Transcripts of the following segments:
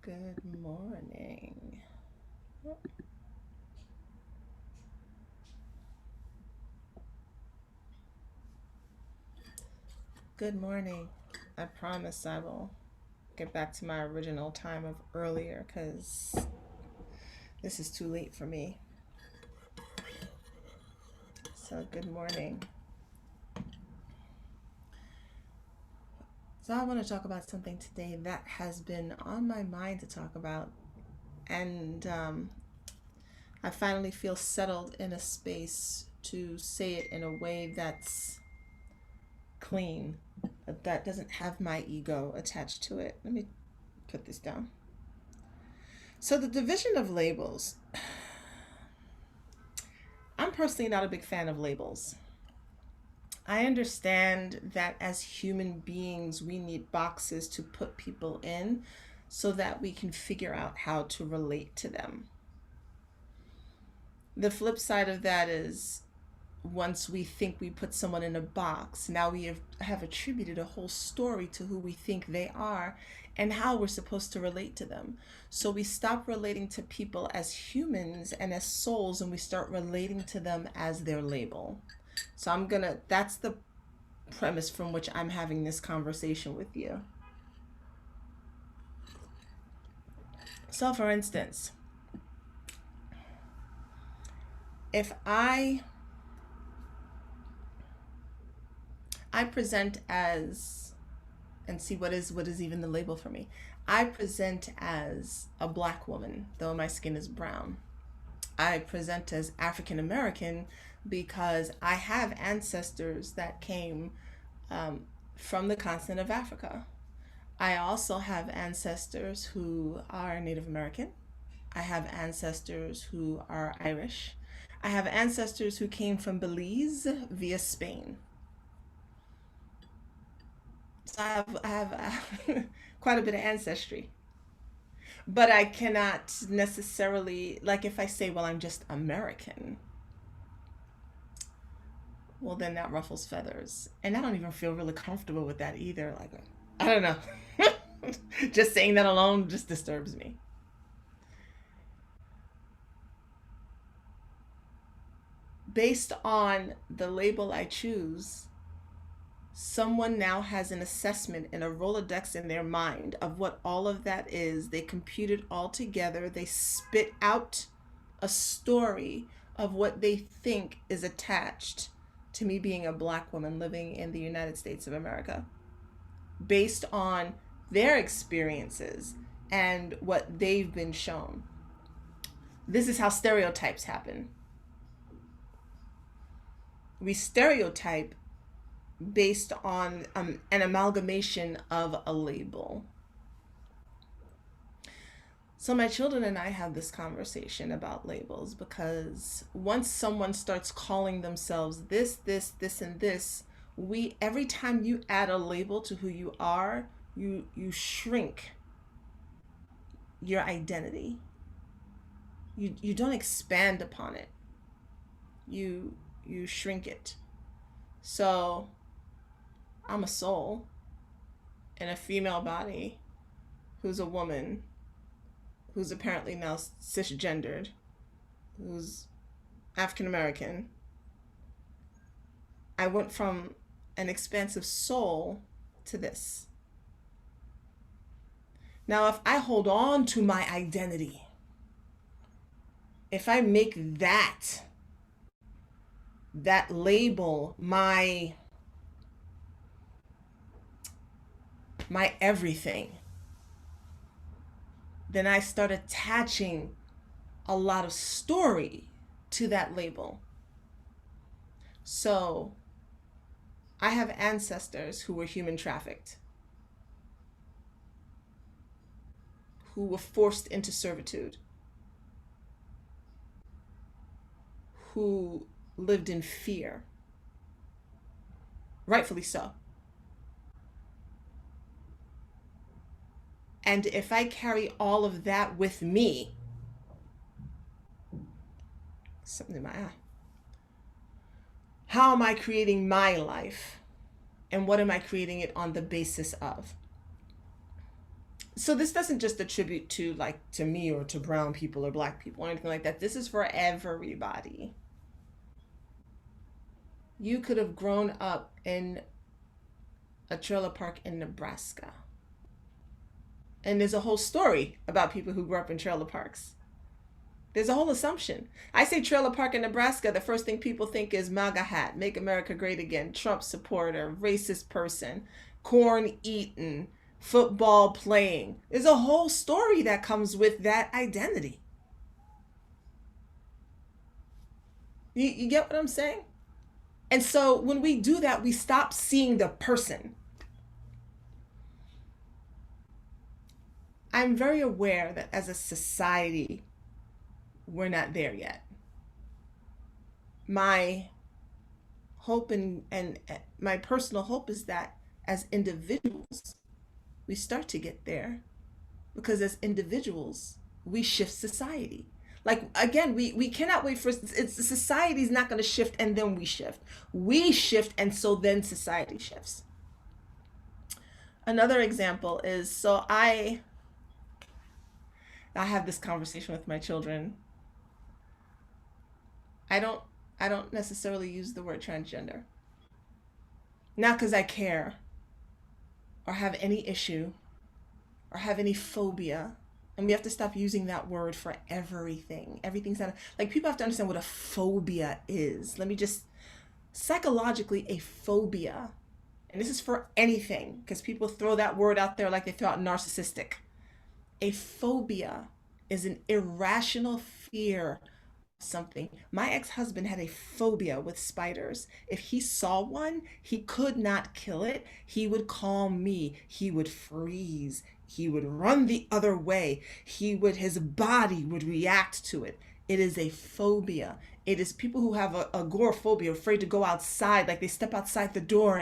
Good morning. Good morning. I promise I will get back to my original time of earlier because this is too late for me. So, good morning. So, I want to talk about something today that has been on my mind to talk about. And I finally feel settled in a space to say it in a way that's clean, that doesn't have my ego attached to it. Let me put this down. So, the division of labels. I'm personally not a big fan of labels. I understand that as human beings, we need boxes to put people in so that we can figure out how to relate to them. The flip side of that is once we think we put someone in a box, now we have attributed a whole story to who we think they are and how we're supposed to relate to them. So we stop relating to people as humans and as souls, and we start relating to them as their label. So that's the premise from which I'm having this conversation with you. So, for instance, if I present as, and see what is even the label for me. I present as a black woman, though my skin is brown. I present as African American because I have ancestors that came um, from the continent of Africa. I also have ancestors who are Native American. I have ancestors who are Irish. I have ancestors who came from Belize via Spain. So I have quite a bit of ancestry. But I cannot necessarily, like, if I say, well, I'm just American, well, then that ruffles feathers. And I don't even feel really comfortable with that either. Like, I don't know. Just saying that alone just disturbs me. Based on the label I choose, someone now has an assessment and a Rolodex in their mind of what all of that is. They compute it all together. They spit out a story of what they think is attached to me being a black woman living in the United States of America based on their experiences and what they've been shown. This is how stereotypes happen. We stereotype based on an amalgamation of a label. So my children and I have this conversation about labels because once someone starts calling themselves this, and this, we every time you add a label to who you are, you shrink your identity. You don't expand upon it. You you shrink it. So I'm a soul in a female body who's a woman who's apparently now cisgendered, who's African American. I went from an expansive soul to this. Now, if I hold on to my identity, if I make that label my everything, then I start attaching a lot of story to that label. So I have ancestors who were human trafficked, who were forced into servitude, who lived in fear, rightfully so. And if I carry all of that with me, something in my eye, how am I creating my life? And what am I creating it on the basis of? So this doesn't just attribute to like to me or to brown people or black people or anything like that. This is for everybody. You could have grown up in a trailer park in Nebraska. And there's a whole story about people who grew up in trailer parks. There's a whole assumption. I say trailer park in Nebraska, the first thing people think is MAGA hat, make America great again, Trump supporter, racist person, corn eating, football playing. There's a whole story that comes with that identity. You get what I'm saying? And so when we do that, we stop seeing the person. I'm very aware that as a society, we're not there yet. My hope and my personal hope is that as individuals, we start to get there, because as individuals, we shift society. Like again, we cannot wait for society's not going to shift and then we shift. We shift and so then society shifts. Another example is, so I have this conversation with my children. I don't necessarily use the word transgender. Not because I care or have any issue or have any phobia. And we have to stop using that word for everything. Everything's not like, people have to understand what a phobia is. Let me just, psychologically, a phobia, and this is for anything, because people throw that word out there like they throw out narcissistic. A phobia is an irrational fear of something. My ex-husband had a phobia with spiders. If he saw one, he could not kill it. He would call me. He would freeze. He would run the other way. His body would react to it. It is a phobia. It is people who have agoraphobia, afraid to go outside, like they step outside the door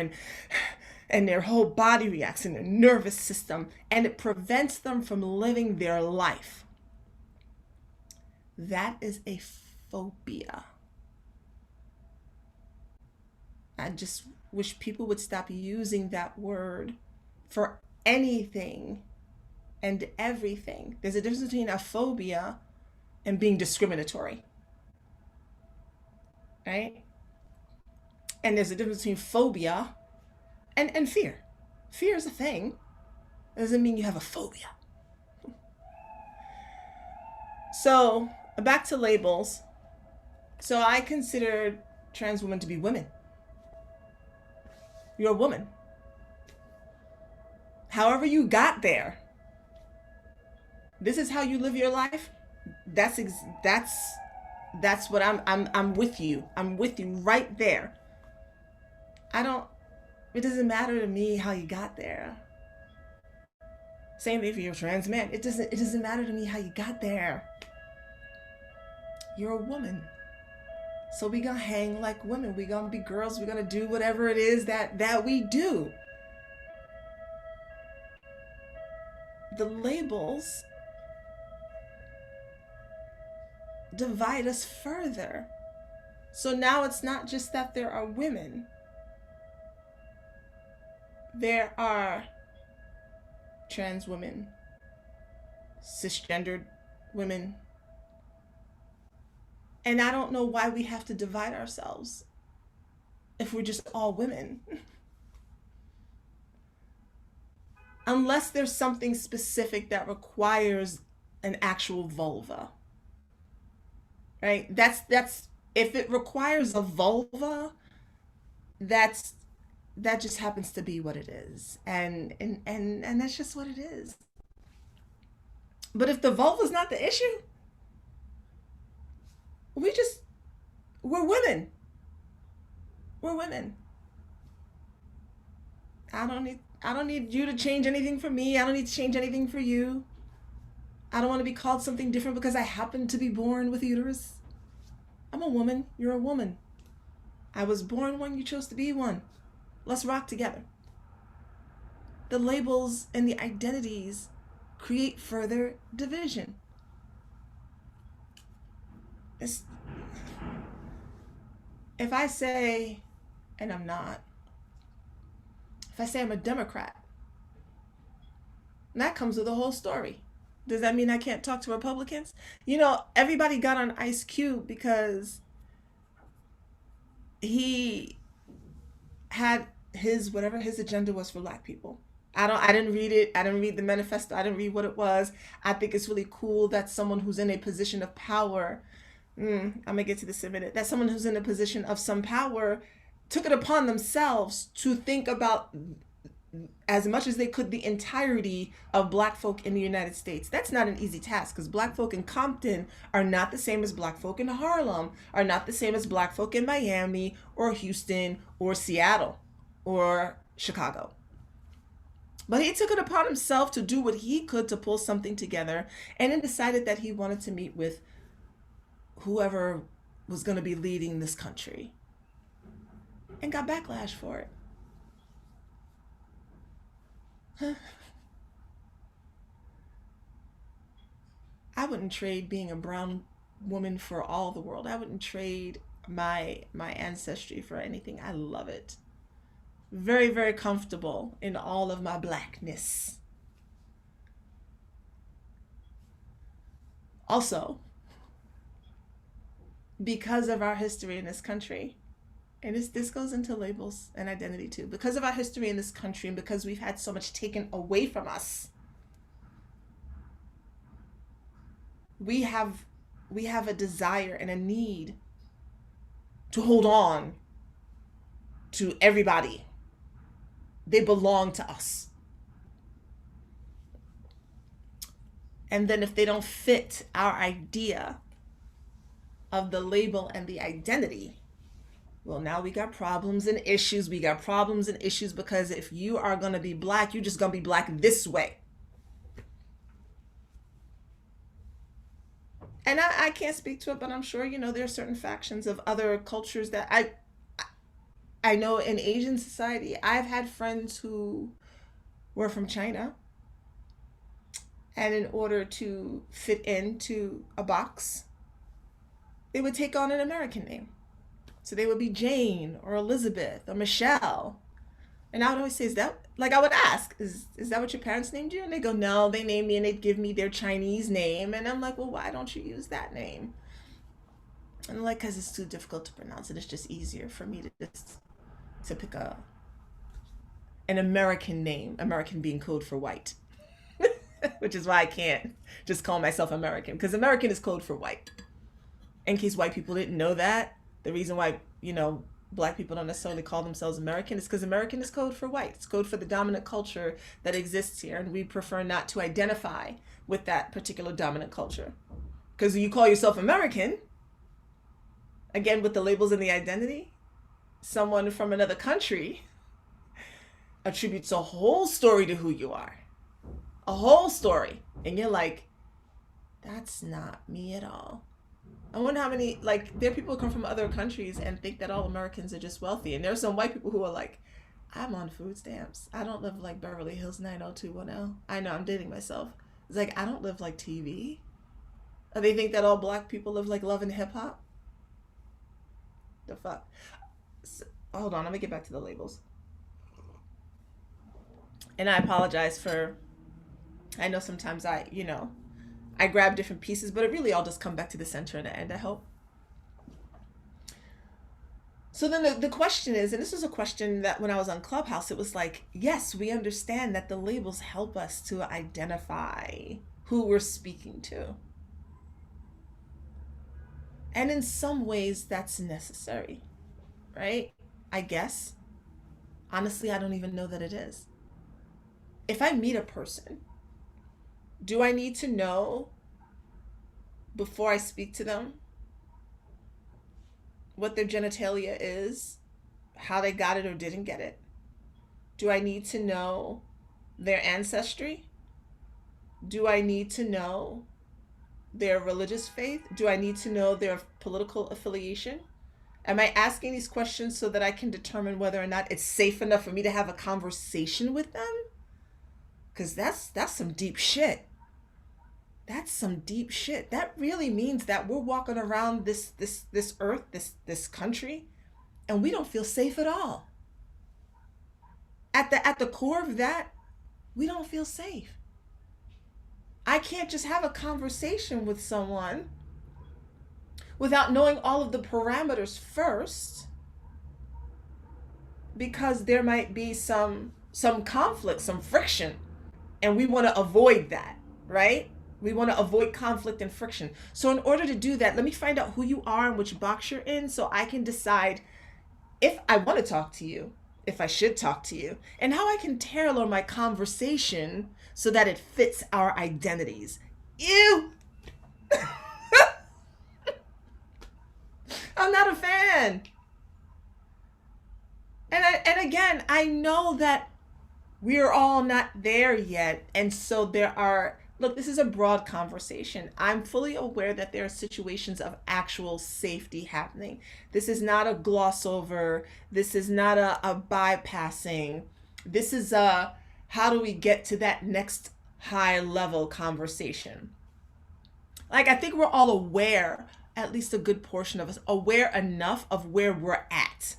and their whole body reacts in their nervous system, and it prevents them from living their life. That is a phobia. I just wish people would stop using that word for anything and everything. There's a difference between a phobia and being discriminatory, right? And there's a difference between phobia and fear. Fear is a thing. It doesn't mean you have a phobia. So back to labels. So I consider trans women to be women. You're a woman. However you got there, this is how you live your life. That's what I'm with you. I'm with you right there. It doesn't matter to me how you got there. Same thing if you're a trans man. It doesn't matter to me how you got there. You're a woman. So we gonna hang like women. We gonna be girls. We gonna do whatever it is that we do. The labels divide us further. So now it's not just that there are women. There are trans women, cisgendered women. And I don't know why we have to divide ourselves if we're just all women. Unless there's something specific that requires an actual vulva. Right? That's if it requires a vulva, that just happens to be what it is. And that's just what it is. But if the vulva is not the issue, we're women. We're women. I don't need you to change anything for me. I don't need to change anything for you. I don't want to be called something different because I happen to be born with a uterus. I'm a woman. You're a woman. I was born one. You chose to be one. Let's rock together. The labels and the identities create further division. If I say, and I'm not, if I say I'm a Democrat, And that comes with a whole story. Does that mean I can't talk to Republicans? Everybody got on Ice Cube because he had his whatever his agenda was for black people. I didn't read it. I didn't read the manifesto. I didn't read what it was. I think it's really cool that someone who's in a position of power, I'm gonna get to this in a minute, that someone who's in a position of some power took it upon themselves to think about as much as they could the entirety of black folk in the United States. That's not an easy task because black folk in Compton are not the same as black folk in Harlem, are not the same as black folk in Miami or Houston or Seattle or Chicago. But he took it upon himself to do what he could to pull something together and then decided that he wanted to meet with whoever was going to be leading this country and got backlash for it. I wouldn't trade being a brown woman for all the world. I wouldn't trade my ancestry for anything. I love it. Very, very comfortable in all of my blackness. Also, because of our history in this country, and this goes into labels and identity too, because of our history in this country and because we've had so much taken away from us, we have a desire and a need to hold on to everybody. They belong to us. And then if they don't fit our idea of the label and the identity, well, now we got problems and issues. We got problems and issues because if you are going to be black, you're just going to be black this way. And I can't speak to it, but I'm sure, there are certain factions of other cultures that I know in Asian society. I've had friends who were from China, and in order to fit into a box, they would take on an American name. So they would be Jane or Elizabeth or Michelle. And I would always say, I would ask, is that what your parents named you? And they go, no, they named me, and they'd give me their Chinese name. And I'm like, well, why don't you use that name? And they're like, because it's too difficult to pronounce it. It's just easier for me to pick an American name, American being code for white, which is why I can't just call myself American, because American is code for white. In case white people didn't know that, the reason why, black people don't necessarily call themselves American is because American is code for white. It's code for the dominant culture that exists here, and we prefer not to identify with that particular dominant culture. Because you call yourself American, again, with the labels and the identity, someone from another country attributes a whole story to who you are. A whole story. And you're like, that's not me at all. I wonder how many, there are people who come from other countries and think that all Americans are just wealthy. And there are some white people who are like, I'm on food stamps. I don't live like Beverly Hills 90210. I know, I'm dating myself. It's like, I don't live like TV. Or they think that all black people live like Love and Hip Hop. The fuck? So, hold on, let me get back to the labels. And I apologize I know sometimes I grab different pieces, but it really all just come back to the center and the end, I hope. So then the question is, and this was a question that when I was on Clubhouse, it was like, yes, we understand that the labels help us to identify who we're speaking to. And in some ways that's necessary, right? I guess. Honestly, I don't even know that it is. If I meet a person, do I need to know before I speak to them what their genitalia is, how they got it or didn't get it? Do I need to know their ancestry? Do I need to know their religious faith? Do I need to know their political affiliation? Am I asking these questions so that I can determine whether or not it's safe enough for me to have a conversation with them? Because that's some deep shit. That's some deep shit. That really means that we're walking around this earth, this country, and we don't feel safe at all. At the core of that, we don't feel safe. I can't just have a conversation with someone without knowing all of the parameters first, because there might be some conflict, some friction, and we want to avoid that, right? We want to avoid conflict and friction. So in order to do that, let me find out who you are and which box you're in so I can decide if I want to talk to you, if I should talk to you, and how I can tailor my conversation so that it fits our identities. Ew! I'm not a fan. And again, I know that we're all not there yet. And so there are, look, this is a broad conversation. I'm fully aware that there are situations of actual safety happening. This is not a gloss over. This is not a bypassing. This is a how do we get to that next high level conversation? Like, I think we're all aware, at least a good portion of us, aware enough of where we're at.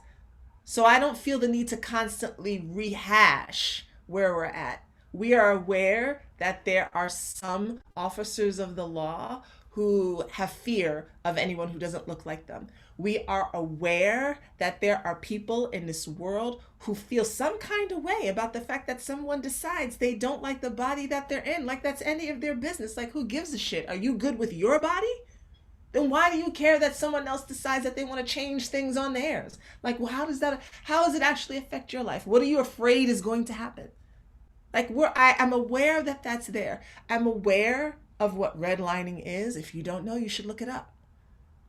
So I don't feel the need to constantly rehash where we're at. We are aware that there are some officers of the law who have fear of anyone who doesn't look like them. We are aware that there are people in this world who feel some kind of way about the fact that someone decides they don't like the body that they're in, like that's any of their business. Like, who gives a shit? Are you good with your body? Then why do you care that someone else decides that they want to change things on theirs? Like, well, how does it actually affect your life? What are you afraid is going to happen? Like, I'm aware that that's there. I'm aware of what redlining is. If you don't know, you should look it up.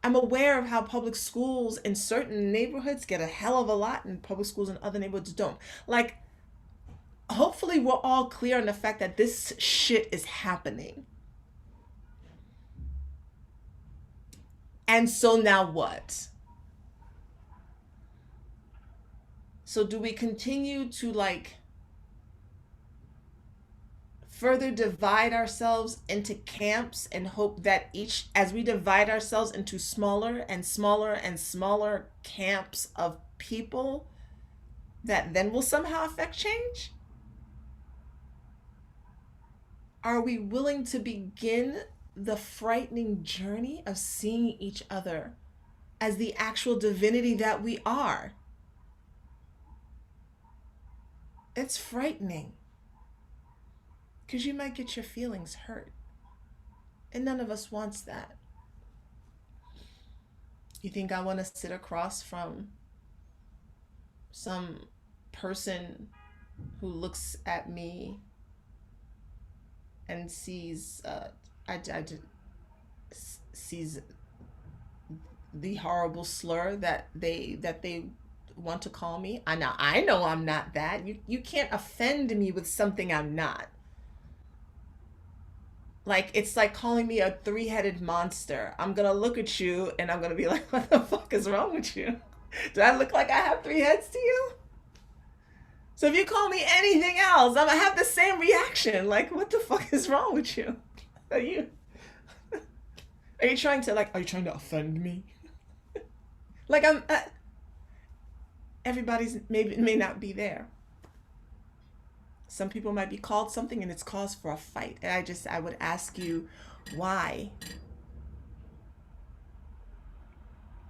I'm aware of how public schools in certain neighborhoods get a hell of a lot and public schools in other neighborhoods don't. Like, hopefully we're all clear on the fact that this shit is happening. And so now what? So do we continue to like further divide ourselves into camps and hope that each, as we divide ourselves into smaller and smaller and smaller camps of people, that then will somehow affect change? Are we willing to begin the frightening journey of seeing each other as the actual divinity that we are? It's frightening because you might get your feelings hurt, and none of us wants that. You think I want to sit across from some person who looks at me and sees sees the horrible slur that they want to call me? I know I'm not that. You can't offend me with something I'm not. Like, it's like calling me a three-headed monster. I'm gonna look at you and I'm gonna be like, what the fuck is wrong with you? Do I look like I have three heads to you? So if you call me anything else, I'm gonna have the same reaction. Like, what the fuck is wrong with you? Are you trying to offend me? Like, everybody's may not be there. Some people might be called something and it's cause for a fight. And I would ask you, why?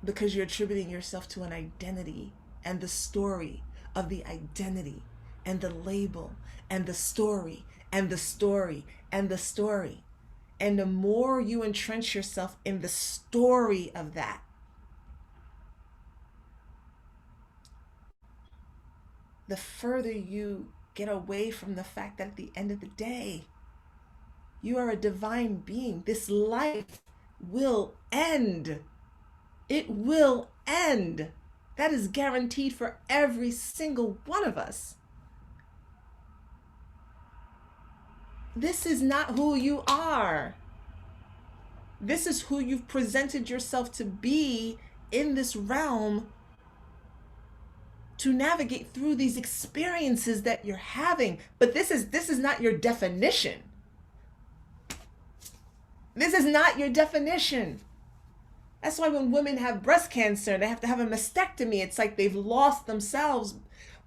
Because you're attributing yourself to an identity and the story of the identity and the label and the story and the story and the story. And the more you entrench yourself in the story of that, the further you get away from the fact that at the end of the day, you are a divine being. This life will end. It will end. That is guaranteed for every single one of us. This is not who you are. This is who you've presented yourself to be in this realm to navigate through these experiences that you're having. But this is not your definition. This is not your definition. That's why when women have breast cancer, they have to have a mastectomy. It's like they've lost themselves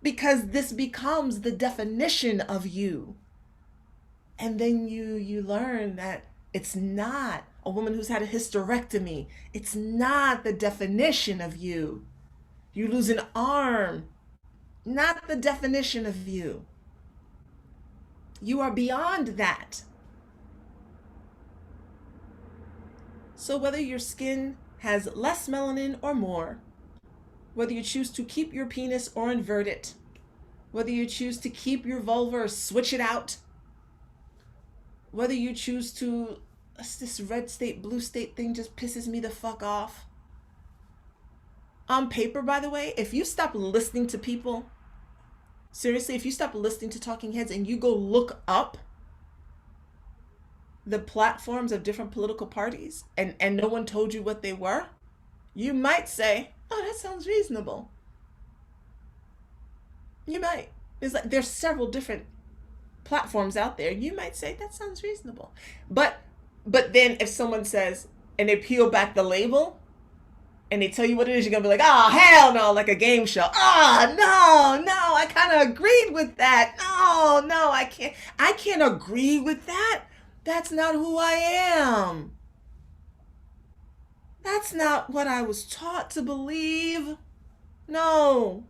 because this becomes the definition of you. And then you learn that it's not a woman who's had a hysterectomy. It's not the definition of you. You lose an arm, not the definition of you. You are beyond that. So whether your skin has less melanin or more, whether you choose to keep your penis or invert it, whether you choose to keep your vulva or switch it out, whether you choose to, this red state, blue state thing just pisses me the fuck off. On paper, by the way, if you stop listening to people, seriously, if you stop listening to talking heads and you go look up the platforms of different political parties and no one told you what they were, you might say, oh, that sounds reasonable. You might. There's several different platforms out there. You might say that sounds reasonable. But then if someone says, and they peel back the label and they tell you what it is, you're gonna be like, oh, hell no, like a game show. Oh, no, I kind of agreed with that. No, I can't agree with that. That's not who I am. That's not what I was taught to believe. No.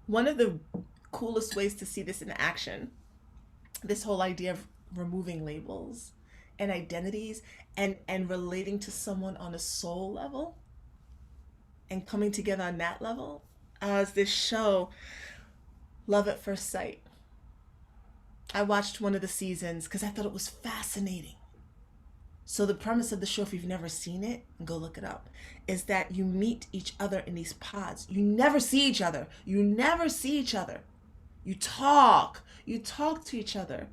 One of the coolest ways to see this in action, this whole idea of removing labels and identities and relating to someone on a soul level and coming together on that level, is this show, Love at First Sight. I watched one of the seasons because I thought it was fascinating. So the premise of the show, if you've never seen it, go look it up, is that you meet each other in these pods. You never see each other. You never see each other. You talk to each other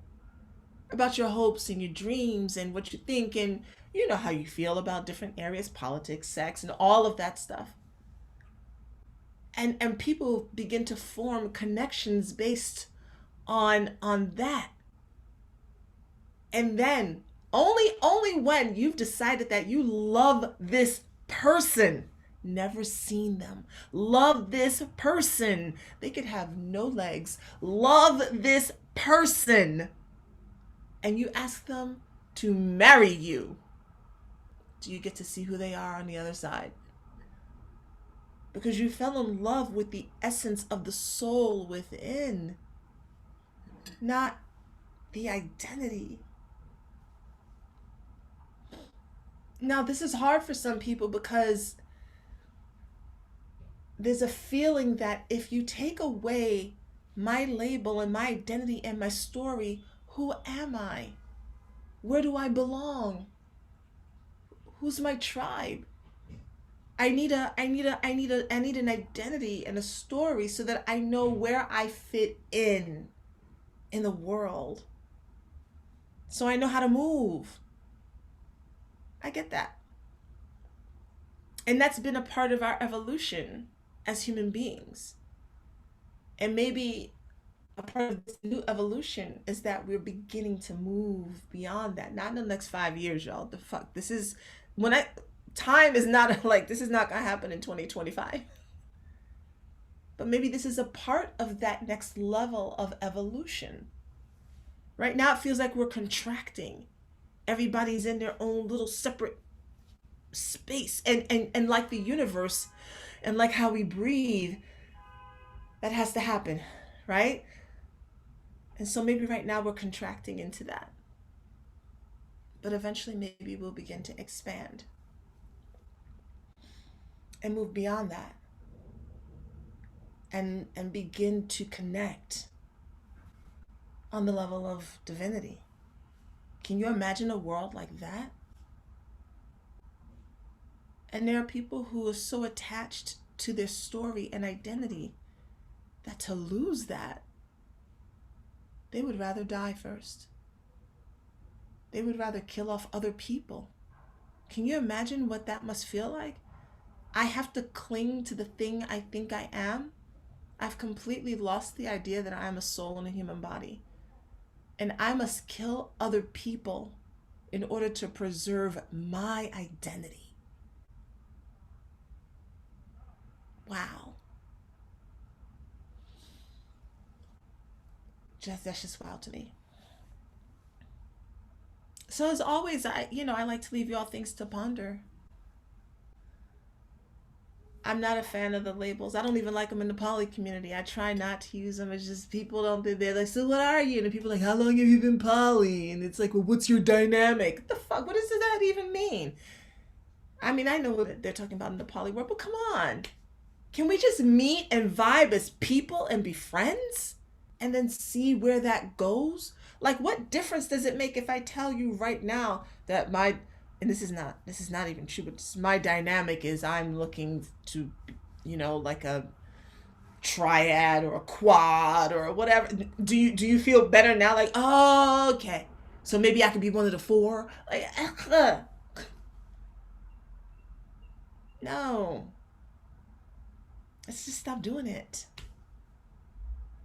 about your hopes and your dreams and what you think, and you know how you feel about different areas, politics, sex, and all of that stuff. And people begin to form connections based on that. And then only when you've decided that you love this person, never seen them, love this person, they could have no legs, love this person, and you ask them to marry you, do you get to see who they are on the other side? Because you fell in love with the essence of the soul within, not the identity. Now, this is hard for some people because there's a feeling that if you take away my label and my identity and my story, who am I? Where do I belong? Who's my tribe? I need an identity and a story so that I know where I fit in the world. So I know how to move. I get that. And that's been a part of our evolution as human beings. And maybe a part of this new evolution is that we're beginning to move beyond that. Not in the next 5 years, y'all. The fuck? This is time is not like, this is not gonna happen in 2025. But maybe this is a part of that next level of evolution. Right now it feels like we're contracting. Everybody's in their own little separate space, and like the universe and like how we breathe, that has to happen, right? And so maybe right now we're contracting into that, but eventually maybe we'll begin to expand and move beyond that and begin to connect on the level of divinity. Can you imagine a world like that? And there are people who are so attached to their story and identity that to lose that, they would rather die first. They would rather kill off other people. Can you imagine what that must feel like? I have to cling to the thing I think I am. I've completely lost the idea that I am a soul in a human body. And I must kill other people in order to preserve my identity. Wow. That's just wild to me. So as always, I like to leave you all things to ponder. I'm not a fan of the labels. I don't even like them in the poly community. I try not to use them. It's just people don't. They're like, so what are you? And people are like, how long have you been poly? And it's like, well, what's your dynamic? What the fuck? What does that even mean? I mean, I know what they're talking about in the poly world, but come on. Can we just meet and vibe as people and be friends? And then see where that goes? Like, what difference does it make if I tell you right now that and this is not even true, but my dynamic is I'm looking to, like a triad or a quad or whatever. Do you feel better now? Like, oh, okay, so maybe I could be one of the four. Like, no, let's just stop doing it.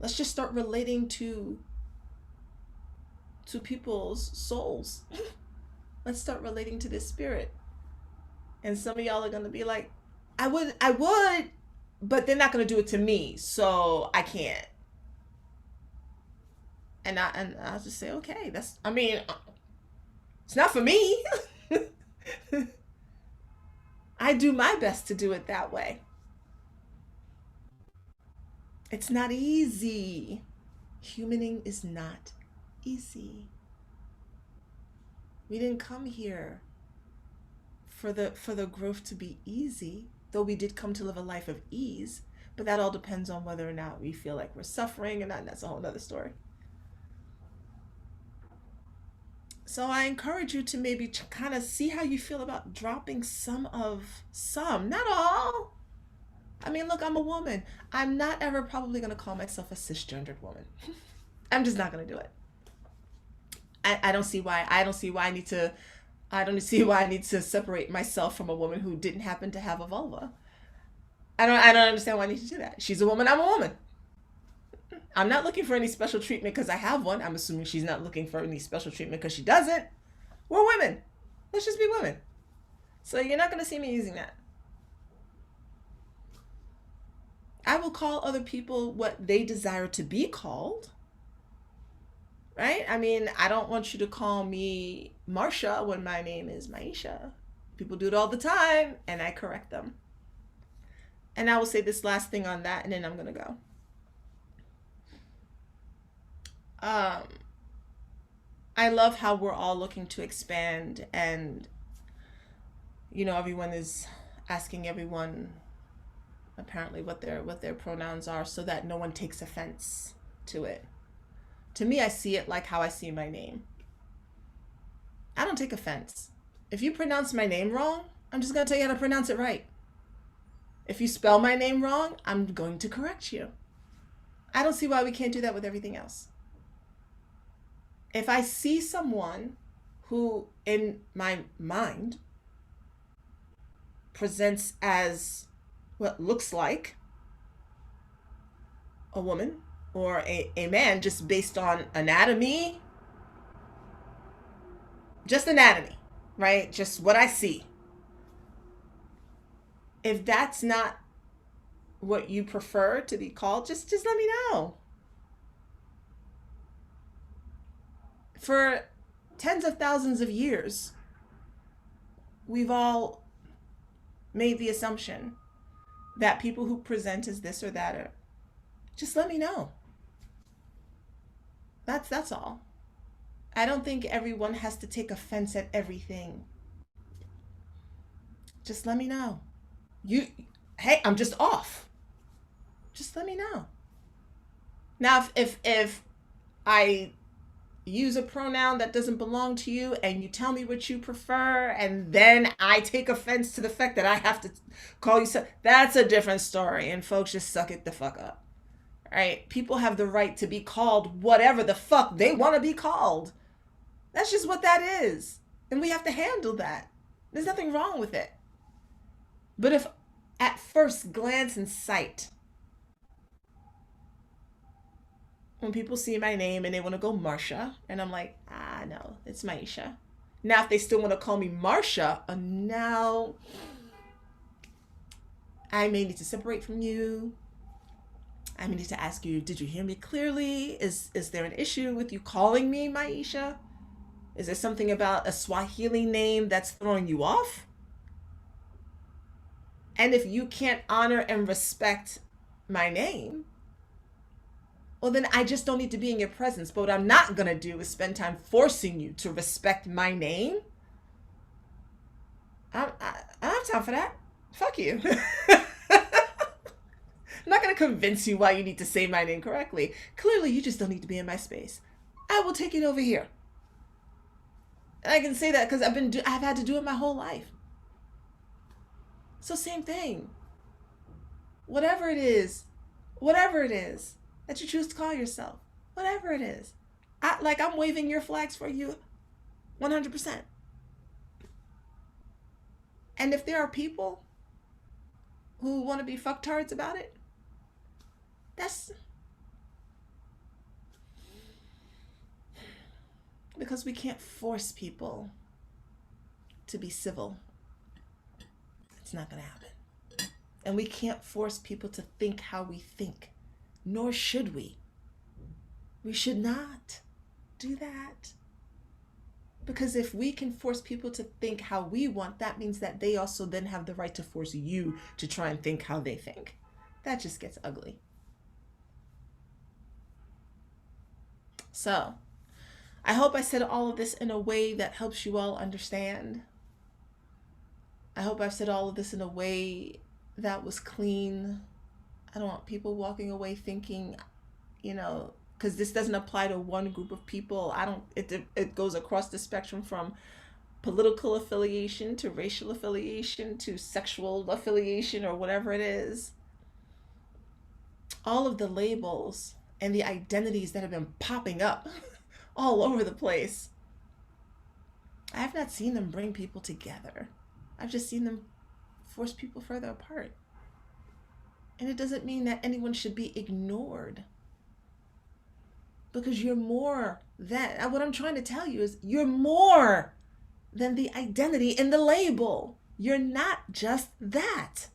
Let's just start relating to people's souls. Let's start relating to this spirit. And some of y'all are gonna be like, I would, but they're not gonna do it to me, so I can't. And I'll just say, okay, it's not for me. I do my best to do it that way. It's not easy. Humaning is not easy. We didn't come here for the growth to be easy, though we did come to live a life of ease, but that all depends on whether or not we feel like we're suffering, and that's a whole other story. So I encourage you to maybe kind of see how you feel about dropping some, not all. I mean, look, I'm a woman. I'm not ever probably going to call myself a cisgendered woman. I'm just not going to do it. I don't see why. I don't see why I need to separate myself from a woman who didn't happen to have a vulva. I don't understand why I need to do that. She's a woman, I'm a woman. I'm not looking for any special treatment because I have one. I'm assuming she's not looking for any special treatment because she doesn't. We're women. Let's just be women. So you're not going to see me using that. I will call other people what they desire to be called. Right? I mean, I don't want you to call me Marsha when my name is Maisha. People do it all the time, and I correct them. And I will say this last thing on that, and then I'm going to go. Um, I love how we're all looking to expand, and everyone is asking everyone apparently what their pronouns are, so that no one takes offense to it. To me, I see it like how I see my name. I don't take offense. If you pronounce my name wrong, I'm just going to tell you how to pronounce it right. If you spell my name wrong, I'm going to correct you. I don't see why we can't do that with everything else. If I see someone who, in my mind, presents as what looks like a woman or a man, just based on anatomy, just anatomy, right? Just what I see. If that's not what you prefer to be called, just let me know. For tens of thousands of years, we've all made the assumption that people who present as this or that are, just let me know. That's all. I don't think everyone has to take offense at everything. Just let me know. You Hey, I'm just off. Just let me know. Now if I use a pronoun that doesn't belong to you and you tell me what you prefer and then I take offense to the fact that I have to call you so, that's a different story, and folks, just suck it the fuck up. Right? People have the right to be called whatever the fuck they want to be called. That's just what that is. And we have to handle that. There's nothing wrong with it. But if at first glance and sight, when people see my name and they want to go Marsha, and I'm like, no, it's Maisha. Now, if they still want to call me Marsha, now I may need to separate from you. I may need to ask you, did you hear me clearly? Is there an issue with you calling me Maisha? Is there something about a Swahili name that's throwing you off? And if you can't honor and respect my name, well, then I just don't need to be in your presence. But what I'm not going to do is spend time forcing you to respect my name. I don't have time for that. Fuck you. I'm not going to convince you why you need to say my name correctly. Clearly, you just don't need to be in my space. I will take it over here. And I can say that because I've had to do it my whole life. So same thing. Whatever it is that you choose to call yourself, whatever it is, I'm waving your flags for you 100%. And if there are people who want to be fucktards about it, that's because we can't force people to be civil. It's not going to happen. And we can't force people to think how we think, nor should we. We should not do that. Because if we can force people to think how we want, that means that they also then have the right to force you to try and think how they think. That just gets ugly. So, I hope I said all of this in a way that helps you all understand. I hope I've said all of this in a way that was clean. I don't want people walking away thinking, because this doesn't apply to one group of people. It goes across the spectrum from political affiliation to racial affiliation to sexual affiliation or whatever it is. All of the labels and the identities that have been popping up all over the place, I have not seen them bring people together. I've just seen them force people further apart. And it doesn't mean that anyone should be ignored. Because you're more than, what I'm trying to tell you is you're more than the identity in the label. You're not just that.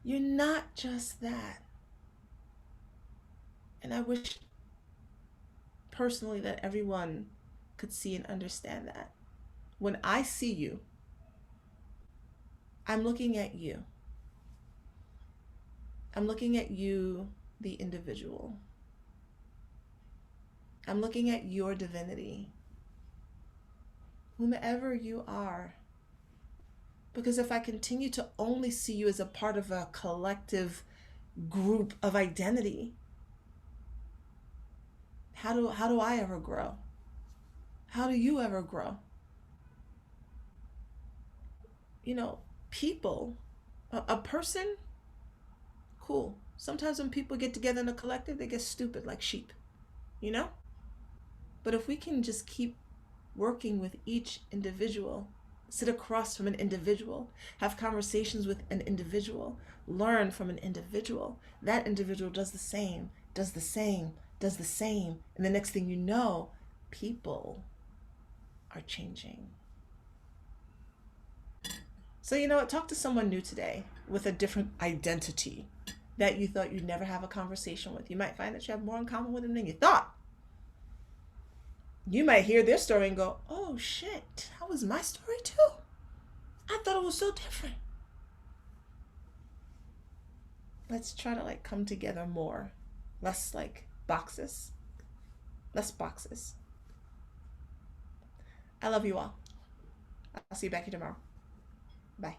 You're not just that. And I wish personally that everyone could see and understand that. When I see you, I'm looking at you. I'm looking at you, the individual. I'm looking at your divinity, whomever you are. Because if I continue to only see you as a part of a collective group of identity, how do I ever grow? How do you ever grow? People, a person, cool. Sometimes when people get together in a collective, they get stupid like sheep, But if we can just keep working with each individual, sit across from an individual, have conversations with an individual, learn from an individual, that individual does the same, does the same, does the same. And the next thing you know, people are changing. So talk to someone new today with a different identity that you thought you'd never have a conversation with. You might find that you have more in common with them than you thought. You might hear their story and go, oh shit, that was my story too? I thought it was so different. Let's try to come together more. Less boxes. Less boxes. I love you all. I'll see you back here tomorrow. Bye.